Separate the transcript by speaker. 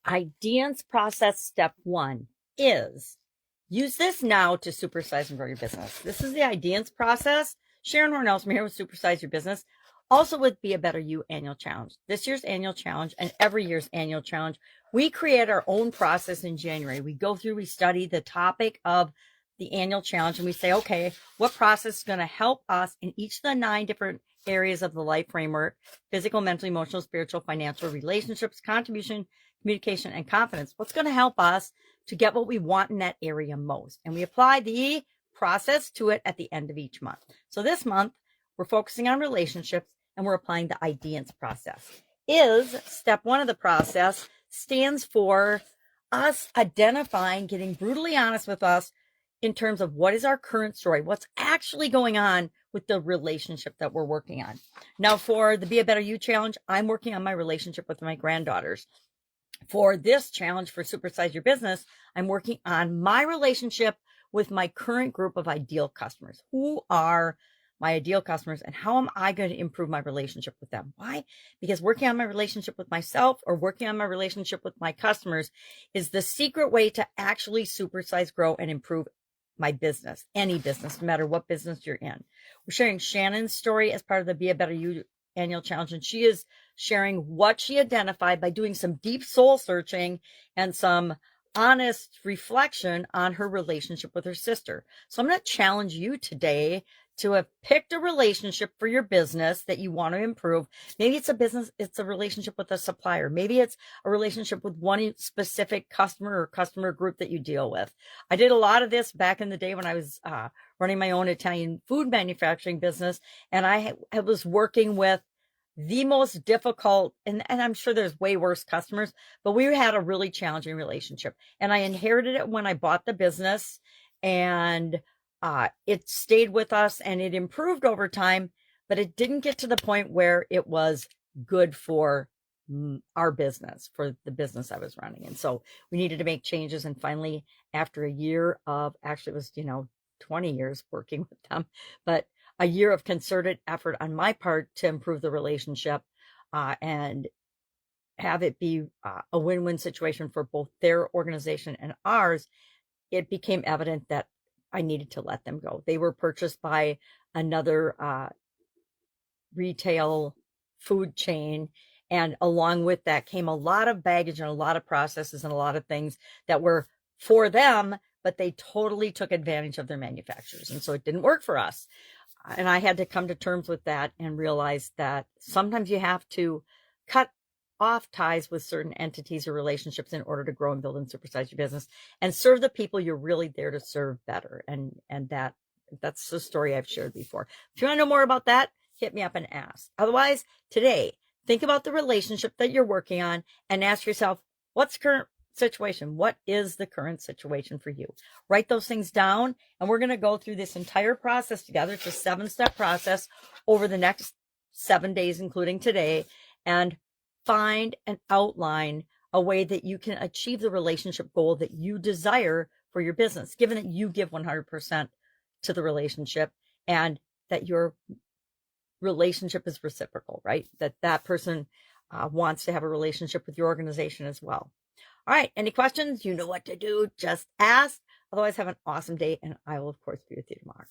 Speaker 1: IDEANCE Process Step 1 is use this now to supersize and grow your business. This is the IDEANCE Process. Sharon Horne-Ellstrom here with Supersize Your Business, also with Be a Better You Annual Challenge. This year's annual challenge and every year's annual challenge, we create our own process in January. We go through, we study the topic of the annual challenge, and we say, okay, what process is going to help us in each of the 9 different areas of the life framework: physical, mental, emotional, spiritual, financial, relationships, contribution, communication, and confidence. What's going to help us to get what we want in that area most? And we apply the process to it at the end of each month. So this month, we're focusing on relationships, and we're applying the IDEANCE process. Step 1 of the process stands for us identifying, getting brutally honest with us in terms of what is our current story, what's actually going on with the relationship that we're working on. Now, for the Be a Better You challenge, I'm working on my relationship with my granddaughters. For this challenge for Supersize Your Business, I'm working on my relationship with my current group of ideal customers. Who are my ideal customers, and how am I going to improve my relationship with them? Why? Because working on my relationship with myself or working on my relationship with my customers is the secret way to actually supersize, grow, and improve my business, any business, no matter what business you're in. We're sharing Shannon's story as part of the Be a Better You annual challenge, and she is sharing what she identified by doing some deep soul searching and some honest reflection on her relationship with her sister. So I'm going to challenge you today to have picked a relationship for your business that you want to improve. Maybe it's a relationship with a supplier. Maybe it's a relationship with one specific customer or customer group that you deal with. I did a lot of this back in the day when I was running my own Italian food manufacturing business, and I was working with the most difficult, and I'm sure there's way worse customers, but we had a really challenging relationship. And I inherited it when I bought the business, and it stayed with us and it improved over time, but it didn't get to the point where it was good for our business, for the business I was running. And so we needed to make changes. And finally, after a year of, actually it was, 20 years working with them, but a year of concerted effort on my part to improve the relationship and have it be a win-win situation for both their organization and ours, it became evident that I needed to let them go. They were purchased by another retail food chain. And along with that came a lot of baggage and a lot of processes and a lot of things that were for them, but they totally took advantage of their manufacturers. And so it didn't work for us. And I had to come to terms with that and realize that sometimes you have to cut off ties with certain entities or relationships in order to grow and build and supersize your business and serve the people you're really there to serve better. And that's the story I've shared before. If you want to know more about that, hit me up and ask. Otherwise, today, think about the relationship that you're working on and ask yourself, what's the current situation? What is the current situation for you? Write those things down, and we're going to go through this entire process together. It's a 7-step process over the next 7 days, including today, and find and outline a way that you can achieve the relationship goal that you desire for your business, given that you give 100% to the relationship and that your relationship is reciprocal, right? That person wants to have a relationship with your organization as well. All right. Any questions? You know what to do. Just ask. Otherwise, have an awesome day, and I will, of course, be with you tomorrow.